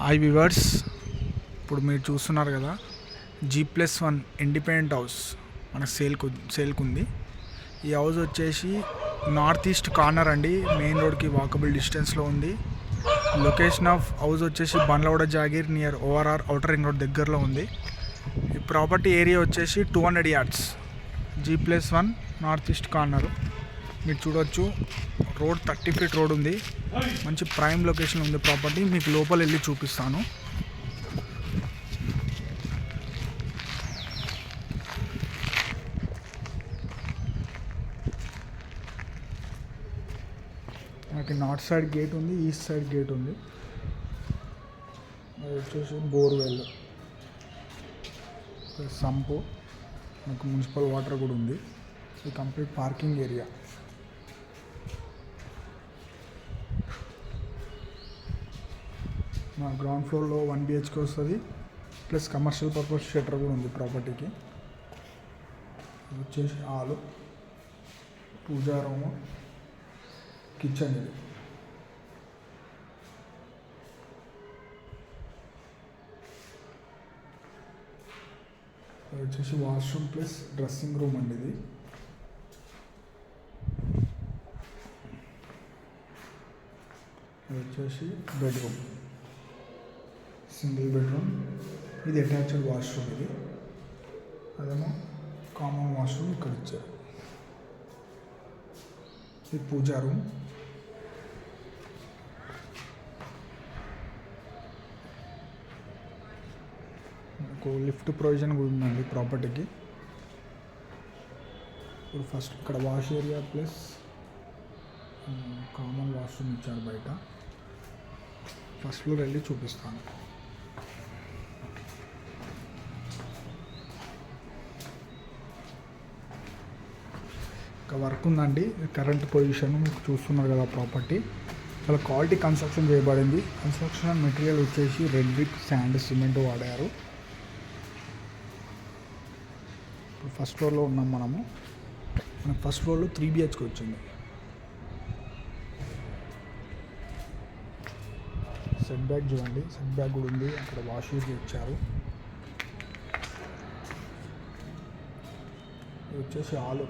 Hi viewers, ఇప్పుడు మీరు చూస్తున్నారు కదా G+1 ఇండిపెండెంట్ హౌస్ మన సేల్కు ఉంది. ఈ హౌస్ వచ్చేసి నార్త్ ఈస్ట్ కార్నర్ అండి, మెయిన్ రోడ్కి వాకబుల్ డిస్టెన్స్లో ఉంది. లొకేషన్ ఆఫ్ హౌస్ వచ్చేసి Bandlawada Jagir near ORR outer ring road దగ్గరలో ఉంది. ఈ ప్రాపర్టీ ఏరియా వచ్చేసి 200 yards, G+1 north east corner. మీరు చూడొచ్చు, రోడ్ 30 feet రోడ్ ఉంది. మంచి ప్రైమ్ లొకేషన్ ఉంది ప్రాపర్టీ. మీకు లోపల వెళ్ళి చూపిస్తాను. మనకి నార్త్ సైడ్ గేట్ ఉంది, ఈస్ట్ సైడ్ గేట్ ఉంది. అది వచ్చేసి బోర్వెల్, సంపు, మనకు మున్సిపల్ వాటర్ కూడా ఉంది. ఇది కంప్లీట్ పార్కింగ్ ఏరియా. మా గ్రౌండ్ ఫ్లోర్లో 1 BHK వస్తుంది, ప్లస్ కమర్షియల్ పర్పస్ షట్టర్ కూడా ఉంది ప్రాపర్టీకి. ఇది వచ్చేసి హాలు, పూజా రూము, కిచెన్. ఇది వచ్చేసి వాష్రూమ్ ప్లస్ డ్రెస్సింగ్ రూమ్ అండి. ఇది వచ్చేసి బెడ్రూమ్, సింగిల్ బెడ్రూమ్. ఇది అటాచ్డ్ వాష్రూమ్. ఇది అదేమో కామన్ వాష్రూమ్ ఇక్కడ ఇచ్చారు. ఇది పూజా రూమ్. మనకు లిఫ్ట్ ప్రొవిజన్ కూడా ఉందండి ప్రాపర్టీకి. ఇప్పుడు ఫస్ట్ ఇక్కడ wash area plus common washroom ఇచ్చారు బయట. ఫస్ట్ ఫ్లోర్ వెళ్ళి చూపిస్తాను. ఇంకా వర్క్ ఉందండి. కరెంట్ పొజిషన్ మీకు చూస్తున్నారు కదా. ప్రాపర్టీ చాలా క్వాలిటీ కన్స్ట్రక్షన్ చేయబడింది. కన్స్ట్రక్షన్ మెటీరియల్ వచ్చేసి రెడ్ బ్రిక్, శాండ్, సిమెంట్ వాడారు. ఇప్పుడు ఫస్ట్ ఫ్లోర్లో ఉన్నాం మనము. మనకు ఫస్ట్ ఫ్లోర్లో 3 BHK వచ్చింది. సెట్ బ్యాక్ చూడండి, సెట్ బ్యాక్ కూడా ఉంది. అక్కడ వాష్ ఏరియా ఇచ్చారు. ఇది వచ్చేసి హాలు.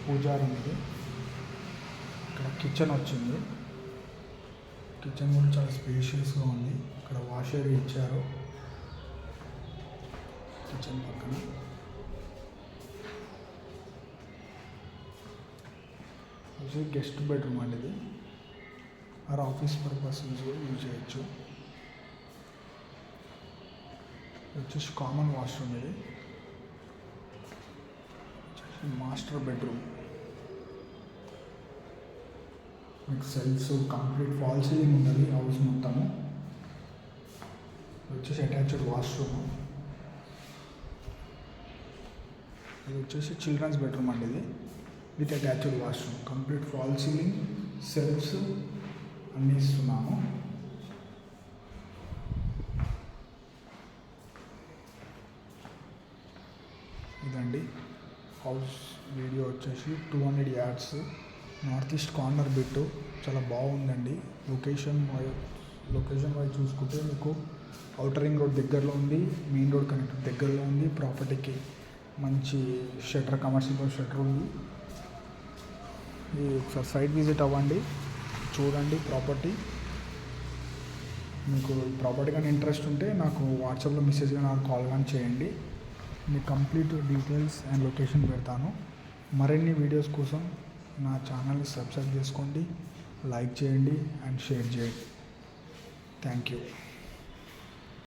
పూజా రూమ్. ఇది ఇక్కడ కిచెన్ వచ్చింది. కిచెన్ కూడా చాలా స్పేషియస్గా ఉంది. ఇక్కడ వాష్ ఏరియా ఇచ్చారు కిచెన్ పక్కన. ఇది గెస్ట్ బెడ్రూమ్ అండి. ఇది ఆర్ ఆఫీస్ పర్పస్ యూజ్ చేయొచ్చు. వచ్చేసి కామన్ వాష్రూమ్. ఇది మాస్టర్ బెడ్రూమ్. మీకు సెల్ఫ్స్, కంప్లీట్ ఫాల్ సీలింగ్ ఉంటుంది హౌస్ మొత్తము. వచ్చేసి అటాచ్డ్ వాష్రూమ్. ఇది వచ్చేసి చిల్డ్రన్స్ బెడ్రూమ్ అండి. ఇది with attached washroom, complete fall ceiling, shelves అన్నీ ఇస్తున్నాము. ఇదండి హౌస్ వీడియో. వచ్చేసి 200 yards, north east corner bit. చాలా బాగుందండి. లొకేషన్ వైజ్ చూసుకుంటే మీకు ఔటర్ రింగ్ రోడ్ దగ్గరలో ఉంది, మెయిన్ రోడ్ కనెక్ట్ దగ్గరలో ఉంది. ప్రాపర్టీకి మంచి షట్టర్, కమర్షియల్ షట్టర్ ఉంది. ఇది ఒకసారి సైట్ విజిట్ అవ్వండి, చూడండి ప్రాపర్టీ. మీకు ప్రాపర్టీ కానీ ఇంట్రెస్ట్ ఉంటే నాకు వాట్సాప్లో మెసేజ్ కానీ కాల్ కానీ చేయండి. మీకు కంప్లీట్ డీటెయిల్స్ అండ్ లొకేషన్ పెడతాను. మరిన్ని వీడియోస్ కోసం నా ఛానల్ని సబ్స్క్రైబ్ చేసుకోండి, లైక్ చేయండి అండ్ షేర్ చేయండి. Thank you.